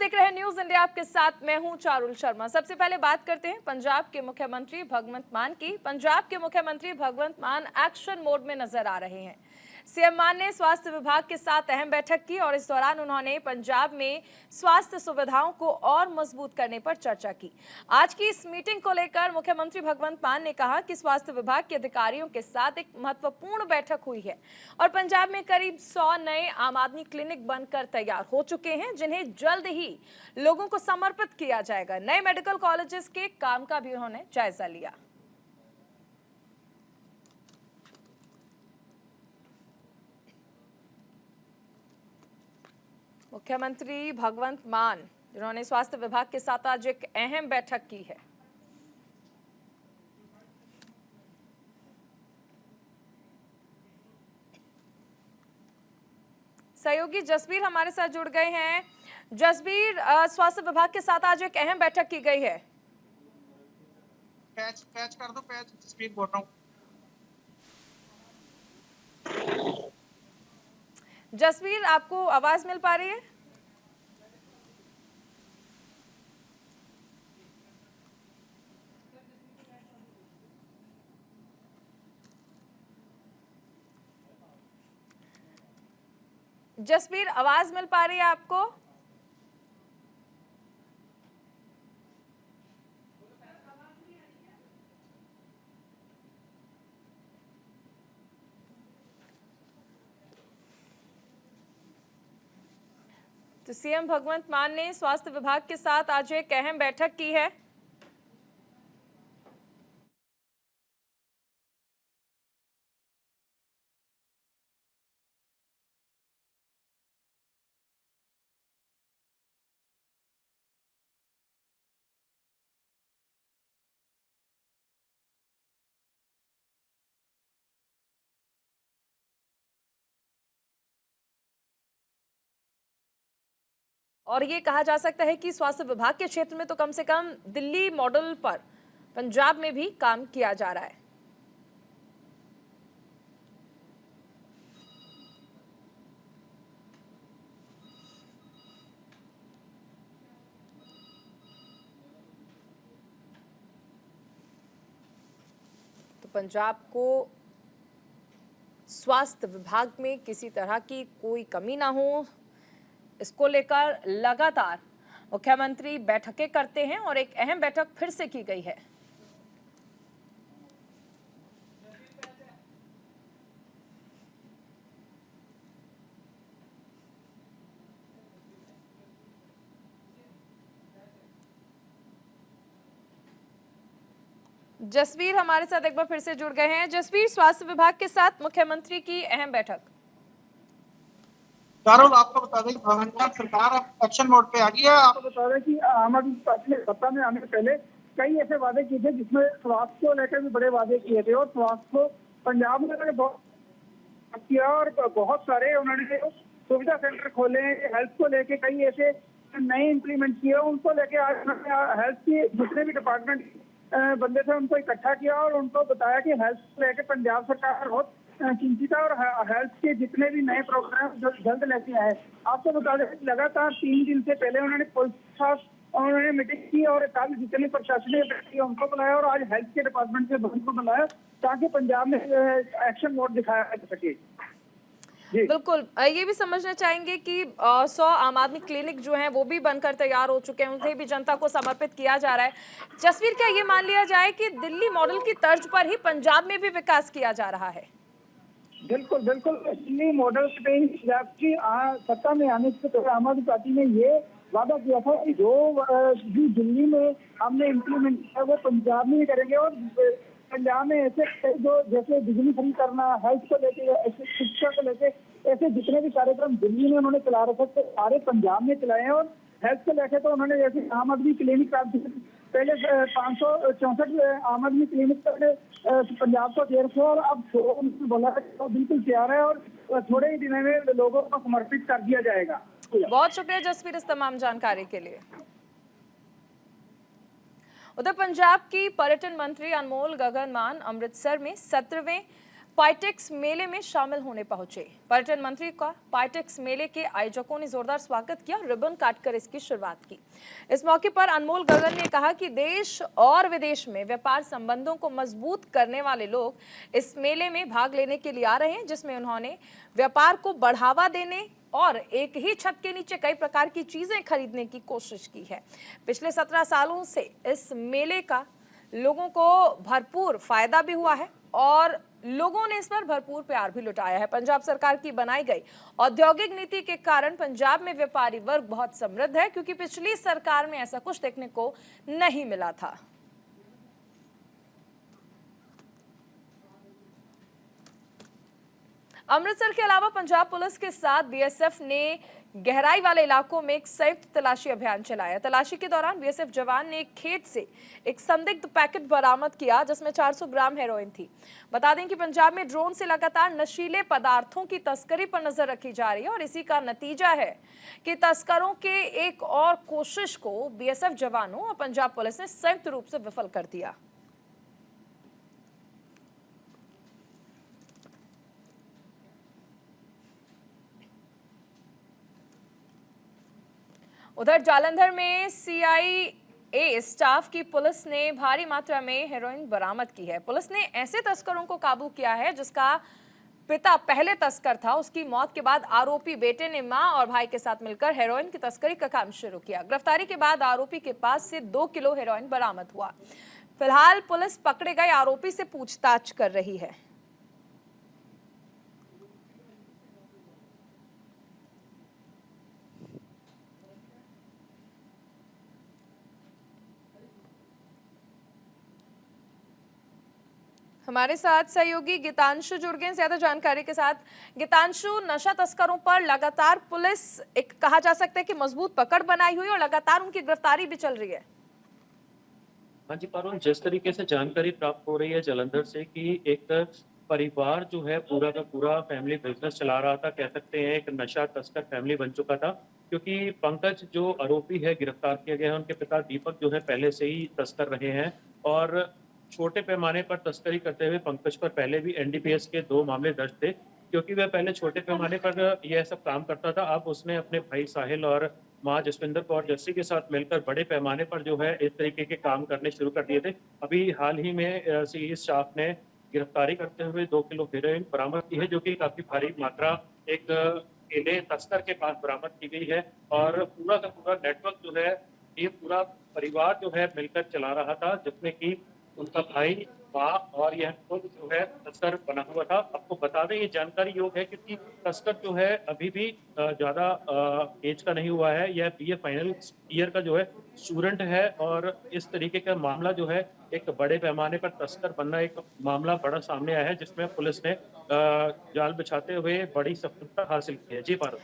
देख रहे हैं न्यूज इंडिया, आपके साथ मैं हूं चारुल शर्मा। सबसे पहले बात करते हैं पंजाब के मुख्यमंत्री भगवंत मान की। पंजाब के मुख्यमंत्री भगवंत मान एक्शन मोड में नजर आ रहे हैं। सीएम मान ने स्वास्थ्य विभाग के साथ अहम बैठक की और इस दौरान उन्होंने पंजाब में स्वास्थ्य सुविधाओं को और मजबूत करने पर चर्चा की। आज की इस मीटिंग को लेकर मुख्यमंत्री भगवंत मान ने कहा कि स्वास्थ्य विभाग के अधिकारियों के साथ एक महत्वपूर्ण बैठक हुई है और पंजाब में करीब 100 नए आम आदमी क्लिनिक बनकर तैयार हो चुके हैं, जिन्हें जल्द ही लोगों को समर्पित किया जाएगा। नए मेडिकल कॉलेजेस के काम का भी उन्होंने जायजा लिया। मुख्यमंत्री भगवंत मान जिन्होंने स्वास्थ्य विभाग के साथ आज एक अहम बैठक की है। सहयोगी जसबीर हमारे साथ जुड़ गए हैं। जसबीर, स्वास्थ्य विभाग के साथ आज एक अहम बैठक की गई है। पैच कर दो, पैच जसबीर बोल रहा हूँ। जसबीर, आपको आवाज मिल पा रही है? जसबीर, आवाज मिल पा रही है आपको? तो सीएम भगवंत मान ने स्वास्थ्य विभाग के साथ आज एक अहम बैठक की है। और ये कहा जा सकता है कि स्वास्थ्य विभाग के क्षेत्र में तो कम से कम दिल्ली मॉडल पर पंजाब में भी काम किया जा रहा है। तो पंजाब को स्वास्थ्य विभाग में किसी तरह की कोई कमी ना हो, इसको लेकर लगातार मुख्यमंत्री बैठकें करते हैं और एक अहम बैठक फिर से की गई है। जसवीर हमारे साथ एक बार फिर से जुड़ गए हैं। जसवीर, स्वास्थ्य विभाग के साथ मुख्यमंत्री की अहम बैठक। चारुल, आपको बता दें कि भगवंत सरकार अब एक्शन मोड पे आ गई है। आपको बता दें कि आम आदमी पार्टी ने सत्ता में आने से पहले कई ऐसे वादे किए थे जिसमें स्वास्थ्य को लेकर भी बड़े वादे किए थे और स्वास्थ्य को पंजाब में उन्होंने बहुत किया और बहुत सारे उन्होंने सुविधा सेंटर खोले, हेल्थ को लेके कई ऐसे नए इंप्लीमेंट किए। उनको लेके आज उन्होंने हेल्थ के जितने भी डिपार्टमेंट बंदे थे उनको इकट्ठा किया और उनको बताया कि हेल्थ को लेके पंजाब सरकार बहुत चिंतित है और हेल्थ के जितने भी नए प्रोग्राम जल्द लेके आए। आपको बता दें लगातार 3 दिन से पहले उन्होंने पुलिस के साथ उन्होंने मीटिंग की और कल जितने प्रशासनिक व्यक्ति उनको बुलाया और आज हेल्थ के डिपार्टमेंट के बंद को बुलाया ताकि पंजाब में एक्शन मोड दिखाया जा सके। बिल्कुल, ये भी समझना चाहेंगे कि 100 आम आदमी क्लिनिक जो हैं वो भी बनकर तैयार हो चुके हैं, उन्हें भी जनता को समर्पित किया जा रहा है। जसवीर, क्या ये मान लिया जाए कि दिल्ली मॉडल की तर्ज पर ही पंजाब में भी विकास किया जा रहा है? बिल्कुल बिल्कुल, दिल्ली मॉडल पे ही पंजाब की सत्ता में आने से पहले आम आदमी पार्टी ने ये वादा किया था कि जो दिल्ली में हमने इम्प्लीमेंट किया वो पंजाब में ही करेंगे और पंजाब में ऐसे जो जैसे बिजली फ्री करना, हेल्थ को लेके, ऐसे शिक्षा को लेके ऐसे जितने भी कार्यक्रम दिल्ली में उन्होंने चला रखे थे सारे पंजाब में चलाए हैं। और हेल्थ को लेके तो उन्होंने जैसे आम आदमी क्लिनिक पहले 564 आम आदमी क्लिनिक पंजाब को देर से और अब बोला तो बिल्कुल तैयार है और थोड़े ही दिनों में लोगों को समर्पित कर दिया जाएगा। बहुत शुक्रिया जसवीर इस तमाम जानकारी के लिए। उधर पंजाब की पर्यटन मंत्री अनमोल गगन मान अमृतसर में 17वें पाइटेक्स मेले में शामिल होने पहुंचे। पर्यटन मंत्री का पाइटेक्स मेले के आयोजकों ने जोरदार स्वागत किया, रिबन काटकर इसकी शुरुआत की। इस मौके पर अनमोल गगन ने कहा कि देश और विदेश में व्यापार संबंधों को मजबूत करने वाले लोग इस मेले में भाग लेने के लिए आ रहे हैं, जिसमें उन्होंने व्यापार को बढ़ावा देने और एक ही छत के नीचे कई प्रकार की चीजें खरीदने की कोशिश की है। पिछले 17 सालों से इस मेले का लोगों को भरपूर फायदा भी हुआ है और लोगों ने इस पर भरपूर प्यार भी लुटाया है। पंजाब सरकार की बनाई गई औद्योगिक नीति के कारण पंजाब में व्यापारी वर्ग बहुत समृद्ध है, क्योंकि पिछली सरकार में ऐसा कुछ देखने को नहीं मिला था। अमृतसर के अलावा पंजाब पुलिस के साथ बीएसएफ ने गहराई वाले इलाकों में एक संयुक्त तलाशी अभियान चलाया। तलाशी के दौरान बीएसएफ जवान ने एक खेत से एक संदिग्ध पैकेट बरामद किया, जिसमें 400 ग्राम हेरोइन थी। बता दें कि पंजाब में ड्रोन से लगातार नशीले पदार्थों की तस्करी पर नजर रखी जा रही है और इसी का नतीजा है कि तस्करों के एक और कोशिश को बीएसएफ जवानों और पंजाब पुलिस ने संयुक्त रूप से विफल कर दिया। उधर जालंधर में सीआईए स्टाफ की पुलिस ने भारी मात्रा में हेरोइन बरामद की है। पुलिस ने ऐसे तस्करों को काबू किया है जिसका पिता पहले तस्कर था। उसकी मौत के बाद आरोपी बेटे ने मां और भाई के साथ मिलकर हेरोइन की तस्करी का काम शुरू किया। गिरफ्तारी के बाद आरोपी के पास से 2 किलो हेरोइन बरामद हुआ। फिलहाल पुलिस पकड़े गए आरोपी से पूछताछ कर रही है। हमारे साथ सहयोगी गीतांशु जुड़ गए ज्यादा जानकारी के साथ। गीतांशु, नशा तस्करों पर लगातार पुलिस एक कहा जा सकता है कि मजबूत पकड़ बनाई हुई और लगातार उनकी गिरफ्तारी भी चल रही है। हाँ जी पारुल, जिस तरीके से जानकारी प्राप्त हो रही है जलंधर से कि एक परिवार जो है पूरा का पूरा फैमिली बिजनेस चला रहा था, कह सकते हैं एक नशा तस्कर फैमिली बन चुका था, क्योंकि पंकज जो आरोपी है गिरफ्तार किया गया है, उनके पिता दीपक जो है पहले से ही तस्कर रहे हैं और छोटे पैमाने पर तस्करी करते हुए पंकज पर पहले भी एनडीपीएस के 2 मामले दर्ज थे। क्योंकि वह पहले छोटे पैमाने पर यह सब काम करता था, अब उसने अपने भाई साहिल और मां जसविंदर कौर जस्सी के साथ मिलकर बड़े पैमाने पर जो है इस तरीके के काम करने शुरू कर दिए थे। अभी हाल ही में सीआईए स्टाफ ने गिरफ्तारी करते हुए 2 किलो हेरोइन बरामद की है, जो कि काफी भारी मात्रा एक केले तस्कर के पास बरामद की गई है। और पूरा का पूरा नेटवर्क जो है ये पूरा परिवार जो है मिलकर चला रहा था, जिसमें कि उनका भाई, माँ और यह खुद जो है तस्कर बना हुआ था। आपको बता दें ये जानकारी योग है क्योंकि तस्कर जो है अभी भी ज्यादा एज का नहीं हुआ है, यह बीए फाइनल ईयर का जो है स्टूडेंट है और इस तरीके का मामला जो है एक बड़े पैमाने पर तस्कर बनना एक मामला बड़ा सामने आया है, जिसमें पुलिस ने जाल बिछाते हुए बड़ी सफलता हासिल की है। जी पारुल।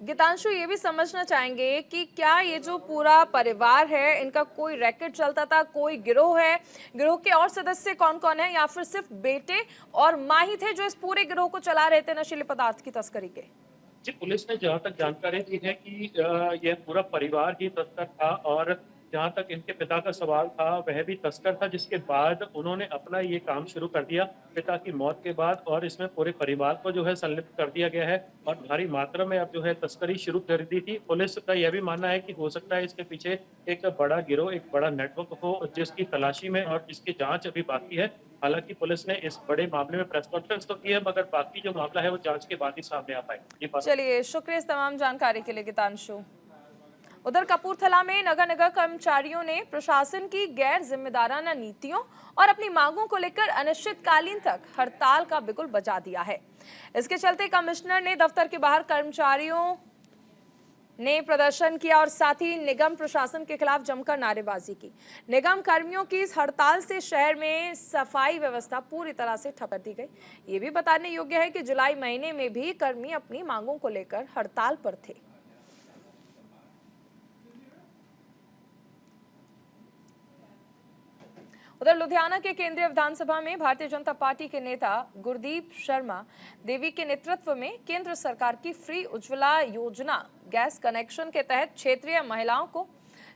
गीतांशु, ये भी समझना चाहेंगे कि क्या ये जो पूरा परिवार है इनका कोई रैकेट चलता था, कोई गिरोह है, गिरोह के और सदस्य कौन कौन है, या फिर सिर्फ बेटे और माँ ही थे जो इस पूरे गिरोह को चला रहे थे नशीले पदार्थ की तस्करी के? जी, पुलिस ने जहाँ तक जानकारी दी है कि यह पूरा परिवार ही तस्कर था और जहाँ तक इनके पिता का सवाल था वह भी तस्कर था, जिसके बाद उन्होंने अपना ये काम शुरू कर दिया पिता की मौत के बाद और इसमें पूरे परिवार को जो है संलिप्त कर दिया गया है और भारी मात्रा में अब जो है तस्करी शुरू कर दी थी। पुलिस का यह भी मानना है कि हो सकता है इसके पीछे एक बड़ा गिरोह, एक बड़ा नेटवर्क हो, जिसकी तलाशी में और जिसकी जांच अभी बाकी है। हालांकि पुलिस ने इस बड़े मामले में प्रेस कॉन्फ्रेंस तो की है, मगर बाकी जो मामला है वो जांच के बाद ही सामने आ पाएगा। चलिए, शुक्रिया इस तमाम जानकारी के लिए गीतांशु। उधर कपूरथला में नगर निगम कर्मचारियों ने प्रशासन की गैर जिम्मेदाराना नीतियों और अपनी मांगों को लेकर अनिश्चितकालीन तक हड़ताल का बिगुल बजा दिया है। इसके चलते कमिश्नर ने दफ्तर के बाहर कर्मचारियों ने प्रदर्शन किया और साथ ही निगम प्रशासन के खिलाफ जमकर नारेबाजी की। निगम कर्मियों की इस हड़ताल से शहर में सफाई व्यवस्था पूरी तरह से ठप कर दी गई। ये भी बताने योग्य है कि जुलाई महीने में भी कर्मी अपनी मांगों को लेकर हड़ताल पर थे। उधर लुधियाना के केंद्रीय विधानसभा में भारतीय जनता पार्टी के नेता गुरदीप शर्मा देवी के नेतृत्व में केंद्र सरकार की फ्री उज्ज्वला योजना गैस कनेक्शन के तहत क्षेत्रीय महिलाओं को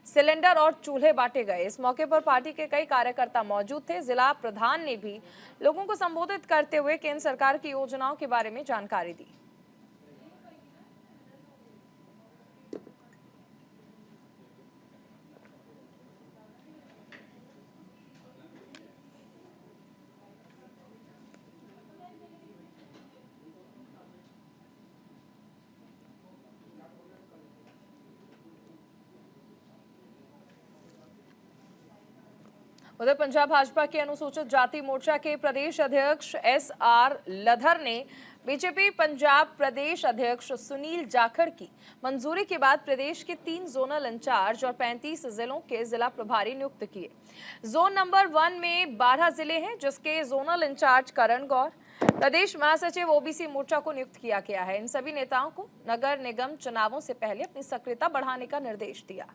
सिलेंडर और चूल्हे बांटे गए। इस मौके पर पार्टी के कई कार्यकर्ता मौजूद थे। जिला प्रधान ने भी लोगों को संबोधित करते हुए केंद्र सरकार की योजनाओं के बारे में जानकारी दी। उधर पंजाब भाजपा के अनुसूचित जाति मोर्चा के प्रदेश अध्यक्ष SR लधर ने बीजेपी पंजाब प्रदेश अध्यक्ष सुनील जाखड़ की मंजूरी के बाद प्रदेश के 3 जोनल इंचार्ज और 35 जिलों के जिला प्रभारी नियुक्त किए। जोन नंबर 1 में 12 जिले हैं, जिसके जोनल इंचार्ज करण गौर, प्रदेश महासचिव ओबीसी मोर्चा को नियुक्त किया गया है। इन सभी नेताओं को नगर निगम चुनावों से पहले अपनी सक्रियता बढ़ाने का निर्देश दिया।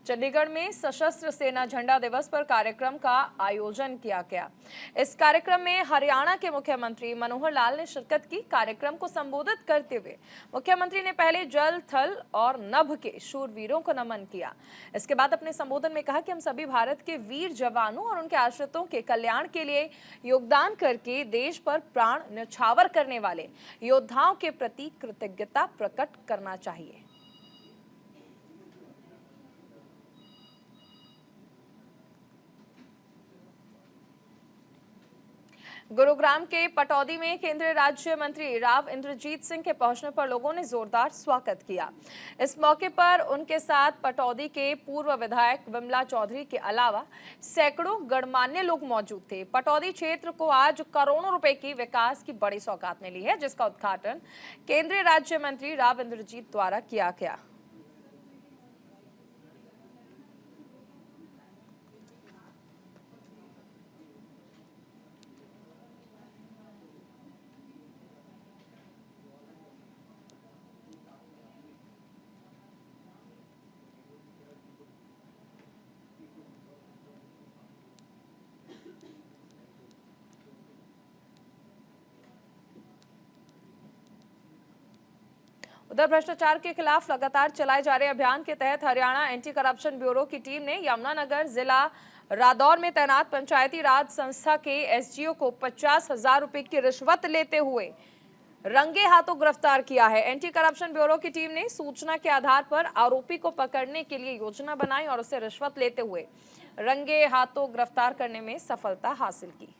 चंडीगढ़ में सशस्त्र सेना झंडा दिवस पर कार्यक्रम का आयोजन किया गया। इस कार्यक्रम में हरियाणा के मुख्यमंत्री मनोहर लाल ने शिरकत की। कार्यक्रम को संबोधित करते हुए मुख्यमंत्री ने पहले जल, थल और नभ के शूरवीरों को नमन किया। इसके बाद अपने संबोधन में कहा कि हम सभी भारत के वीर जवानों और उनके आश्रितों के कल्याण के लिए योगदान करके देश पर प्राण न्यौछावर करने वाले योद्धाओं के प्रति कृतज्ञता प्रकट करना चाहिए। गुरुग्राम के पटौदी में केंद्रीय राज्य मंत्री राव इंद्रजीत सिंह के पहुंचने पर लोगों ने जोरदार स्वागत किया। इस मौके पर उनके साथ पटौदी के पूर्व विधायक विमला चौधरी के अलावा सैकड़ों गणमान्य लोग मौजूद थे। पटौदी क्षेत्र को आज करोड़ों रुपए की विकास की बड़ी सौगात मिली है, जिसका उद्घाटन केंद्रीय राज्य मंत्री राव इंद्रजीत द्वारा किया गया। उधर भ्रष्टाचार के खिलाफ लगातार चलाए जा रहे अभियान के तहत हरियाणा एंटी करप्शन ब्यूरो की टीम ने यमुनानगर जिला रादौर में तैनात पंचायती राज संस्था के एसडीओ को 50,000 रुपए की रिश्वत लेते हुए रंगे हाथों गिरफ्तार किया है। एंटी करप्शन ब्यूरो की टीम ने सूचना के आधार पर आरोपी को पकड़ने के लिए योजना बनाई और उसे रिश्वत लेते हुए रंगे हाथों गिरफ्तार करने में सफलता हासिल की।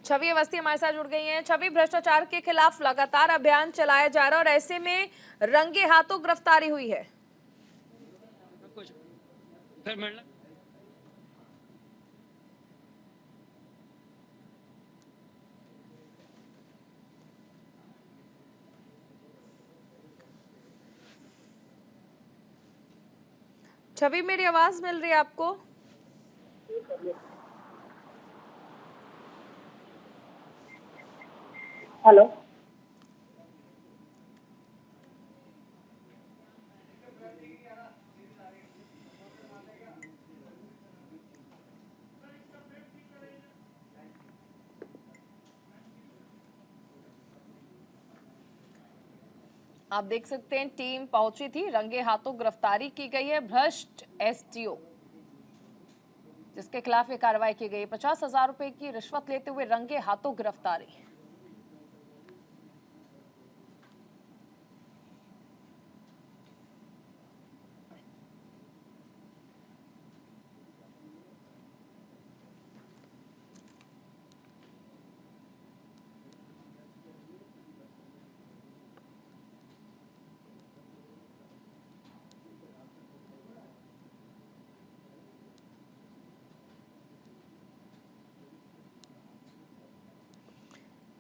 छवि अवस्थी हमारे साथ जुड़ गई हैं। छवि, भ्रष्टाचार के खिलाफ लगातार अभियान चलाया जा रहा है और ऐसे में रंगे हाथों गिरफ्तारी हुई है। छवि, मेरी आवाज मिल रही है आपको? हेलो, आप देख सकते हैं टीम पहुंची थी, रंगे हाथों गिरफ्तारी की गई है भ्रष्ट एसडीओ, जिसके खिलाफ ये कार्रवाई की गई। 50,000 रुपए की रिश्वत लेते हुए रंगे हाथों गिरफ्तारी।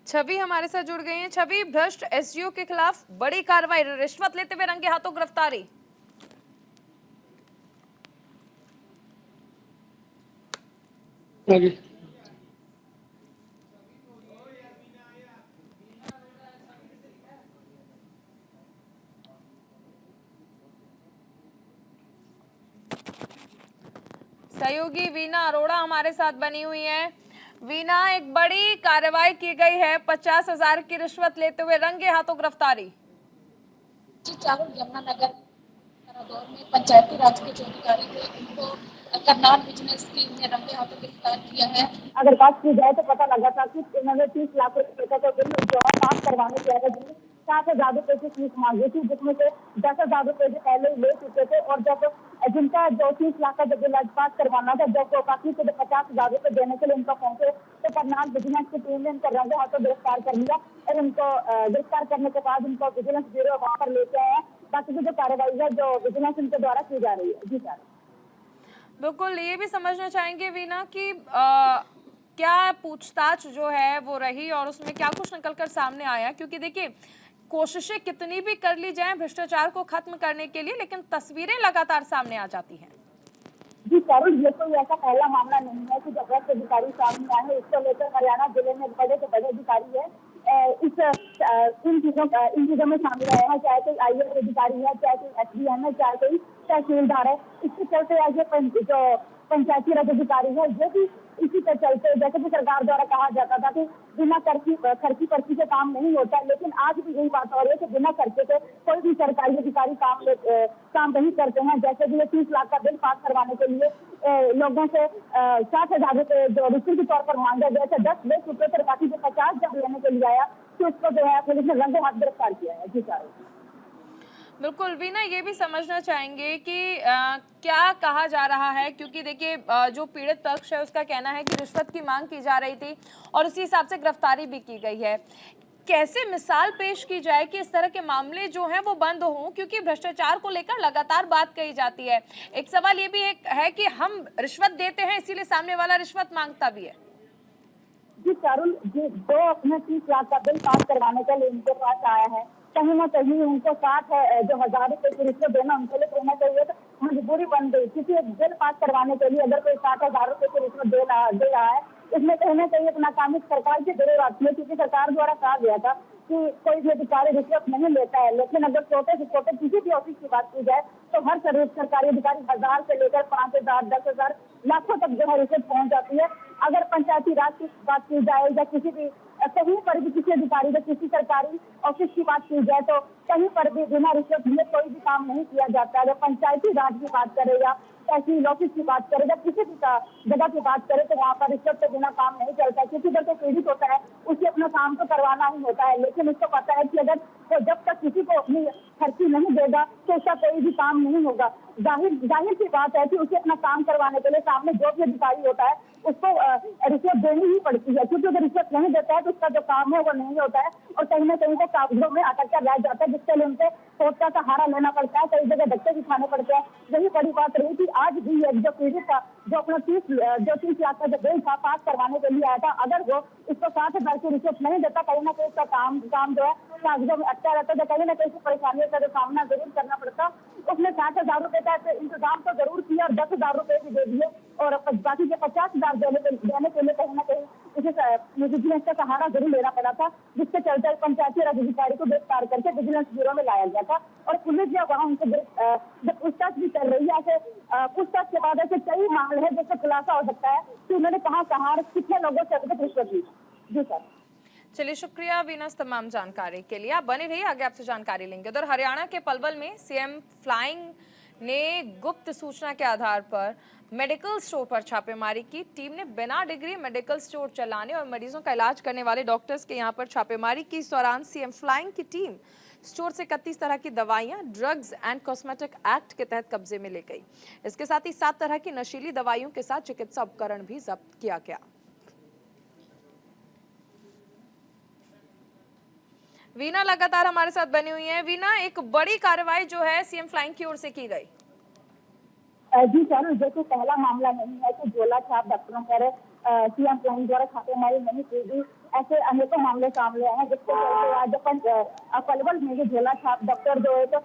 छवि हमारे साथ जुड़ गई हैं। छवि, भ्रष्ट एसडीओ के खिलाफ बड़ी कार्रवाई, रिश्वत लेते हुए रंगे हाथों गिरफ्तारी। सहयोगी वीना अरोड़ा हमारे साथ बनी हुई हैं। वीना, एक बड़ी कार्रवाई की गई है, 50,000 की रिश्वत लेते हुए रंगे हाथों गिरफ्तारी। चावल यमुनानगर दौर में पंचायती राज के जो अधिकारी थे उनको करनाल बिजनेस टीम ने रंगे हाथों गिरफ्तार किया है। अगर बात की जाए तो पता लगा था कि इन्होंने 30 लाख रुपए का बिल जो है पास करवाने के लिए 7,000 रुपए की फीस मांगी थी, जिसमें से 10,000 रुपए भी पहले ही ले चुके थे। और जब जिनका जो 30 लाख का जो बिल पास करवाना था, जब बाकी से 50,000 रुपए देने के लिए उनका पहुंचे तो करनाल विजिलेंस की टीम ने इनको रंगे हाथों गिरफ्तार कर लिया। और इनको गिरफ्तार करने के बाद उनको विजिलेंस ब्यूरो वहां पर लेके आए हैं। बाकी की जो कार्रवाई है जो विजिलेंस इनके द्वारा की जा रही है। जी सर, बिल्कुल, ये भी समझना चाहेंगे वीना कि क्या पूछताछ जो है वो रही और उसमें क्या कुछ निकलकर सामने आया, क्योंकि देखिए कोशिशें कितनी भी कर ली जाएं भ्रष्टाचार को खत्म करने के लिए, लेकिन तस्वीरें लगातार सामने आ जाती हैं। जी सर, ये कोई ऐसा पहला मामला नहीं है कि जब भ्रष्ट अधिकारी सामने आए हैं। इसको लेकर हरियाणा जिले में बड़े से बड़े अधिकारी है इन चीजों में शामिल रहे हैं, चाहे कोई IAS अधिकारी है, चाहे कोई SDM है, चाहे कोई तहसीलदार है। इसके चलते आज जो पंचायती राज अधिकारी है ये भी इसी के चलते, जैसे कि सरकार द्वारा कहा जाता था कि बिना खर्ची पर्ची से काम नहीं होता, लेकिन आज भी यही बात हो रही है कि बिना खर्चे से कोई भी सरकारी अधिकारी काम नहीं करते हैं। जैसे कि ये 30 लाख का बिल पास करवाने के लिए लोगों से 60,000 रुपए जो रिश्वत के तौर पर मांगे गए थे, 10 ले चुके थे, बाकी जो 50 जब लेने के लिए आया तो उसको जो है पुलिस ने रंगे हाथ गिरफ्तार किया है। जी सर, बिल्कुल वीना, ये भी समझना चाहेंगे कि क्या कहा जा रहा है, क्योंकि देखिए जो पीड़ित पक्ष है उसका कहना है कि रिश्वत की मांग की जा रही थी और उसी हिसाब से गिरफ्तारी भी की गई है। कैसे मिसाल पेश की जाए कि इस तरह के मामले जो हैं वो बंद हों, क्योंकि भ्रष्टाचार को लेकर लगातार बात कही जाती है। एक सवाल ये भी है कि हम रिश्वत देते हैं इसीलिए सामने वाला रिश्वत मांगता भी है। जी चारुल, जो अपने 30 लाख का बिल पास करवाने के लिए उनके पास आया है, कहीं ना कहीं उनको 60,000 रुपए की रिश्वत देना उनके लिए कहना चाहिए तो मजबूरी बन गई। क्योंकि एक बिल पास करवाने के लिए अगर कोई 60,000 रुपए की रिश्वत दे रहा है, इसमें कहीं ना कहीं अपना काम सरकार की जरूर आती है। क्योंकि सरकार द्वारा कहा गया था कि कोई भी अधिकारी रिश्वत नहीं लेता है, लेकिन अगर छोटे से छोटे किसी भी ऑफिस की बात की जाए तो हर सरकारी अधिकारी 1,000 से लेकर 5,000, 10,000, लाखों तक जो है रिश्वत पहुंच जाती है। अगर पंचायती राज की बात की जाए या किसी भी कहीं पर भी किसी अधिकारी या किसी सरकारी ऑफिस की बात की जाए तो कहीं पर भी बिना रिश्वत लिए कोई भी काम नहीं किया जाता। अगर पंचायती राज की बात करें या तहसील ऑफिस की बात करें या किसी भी जगह की बात करें तो वहाँ पर रिश्वत के बिना काम नहीं चलता। क्योंकि जब तक पीड़ित होता है उसे अपना काम तो करवाना ही होता है, लेकिन उसको पता है कि अगर तो जब तक किसी को अपनी खर्ची नहीं देगा तो उसका कोई भी काम नहीं होगा। जाहिर सी बात है कि उसे अपना काम करवाने के लिए सामने जो भी अधिकारी होता है उसको रिश्वत देनी ही पड़ती है। क्योंकि अगर रिश्वत नहीं देता है तो उसका जो काम है वो नहीं होता है और कहीं ना कहीं वो कागजों में अटक कर रह जाता है, जिसके लिए उनसे कोर्ट का सहारा लेना पड़ता है, कई जगह धक्के भी खाने पड़ते हैं। यही बड़ी बात रही थी। आज भी जो पीड़ित था जो अपना 30 लाख का जो बिल था पास करवाने के लिए आया था, अगर वो इसको 60,000 की रिश्वत नहीं देता, कहीं ना कहीं उसका काम जो है कागजों में अटका रहता है, कहीं ना कहीं परेशानियों का जो सामना जरूर करना पड़ता। उसने 60,000 रुपए का इंतजाम तो जरूर किया और 10,000 रुपए भी दे दिए और बाकी के 50,000 देने के लिए कहीं ना कहीं उसे विजिलेंस का सहारा जरूर लेना पड़ा था, जिसके चलते पंचायती राज अधिकारी को गिरफ्तार करके विजिलेंस ब्यूरो में लाया गया था। और पुलिस जो वहाँ उनसे जब पूछताछ भी चल रही है, ऐसे पूछताछ के बाद ऐसे कई मामले हैं जिससे खुलासा हो सकता है कि उन्होंने कहाँ कितने लोगों से अभी तक रिश्वत ली। जी सर, चलिए शुक्रिया वीना तमाम जानकारी के लिए। आप बने रहिए, आगे आपसे जानकारी लेंगे। उधर हरियाणा के पलवल में सीएम फ्लाइंग ने गुप्त सूचना के आधार पर मेडिकल स्टोर पर छापेमारी की। टीम ने बिना डिग्री मेडिकल स्टोर चलाने और मरीजों का इलाज करने वाले डॉक्टर्स के यहां पर छापेमारी की। इस दौरान सीएम फ्लाइंग की टीम स्टोर से 31 तरह की दवाइयां ड्रग्स एंड कॉस्मेटिक एक्ट के तहत कब्जे में ले गई। इसके साथ ही 7 तरह की नशीली दवाइयों के साथ चिकित्सा उपकरण भी जब्त किया गया। वीना लगातार हमारे साथ बनी हुई है। वीना, एक बड़ी कार्रवाई जो है सीएम फ्लाइंग की ओर से की गई। जी सर, जैसे पहला मामला नहीं है कि झोला छाप डॉक्टरों पर सीएम फ्लाइंग द्वारा छापेमारी नहीं की गई। ऐसे अनेकों मामले सामने आए हैं, जिसके चलते आज अपन पलवल में झोला छाप डॉक्टर जो है तो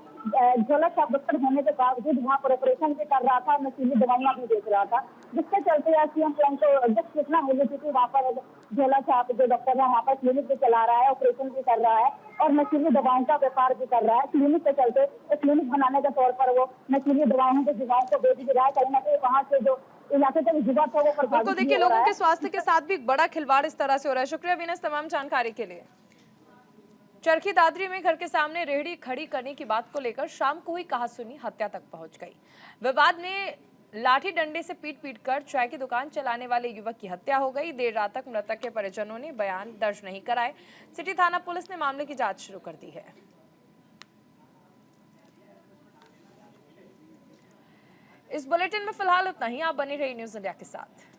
झोला छाप डॉक्टर होने के बावजूद वहाँ पर ऑपरेशन भी कर रहा था, नशीली दवाइयाँ भी बेच रहा था, जिसके चलते आज सीएम फ्लाइंग को जब सूचना मिली थी कि वहाँ पर झोला छाप जो डॉक्टर है वहाँ पर क्लिनिक भी चला रहा है, ऑपरेशन भी कर रहा है और नशीली दवाओं का व्यापार भी कर रहा है। क्लिनिक के चलते क्लिनिक बनाने के तौर पर वो नशीली दवाओं को बेच भी रहा है। कहीं ना कहीं वहाँ से जो इलाके का युवा था वो बिल्कुल, प्रभावित भी देखिए हो रहा लोगों के है। स्वास्थ्य के साथ भी एक बड़ा खिलवाड़ इस तरह से हो रहा है। शुक्रिया वीनस तमाम जानकारी के लिए। चरखी दादरी में घर के सामने रेहड़ी खड़ी करने की बात को लेकर शाम को हुई कहासुनी हत्या तक पहुंच गई। विवाद में लाठी डंडे से पीट कर चाय की दुकान चलाने वाले युवक की हत्या हो गई। देर रात तक मृतक के परिजनों ने बयान दर्ज नहीं कराए। सिटी थाना पुलिस ने मामले की जांच शुरू कर दी है। इस बुलेटिन में फिलहाल उतना ही। आप बने रहिए न्यूज़ इंडिया के साथ।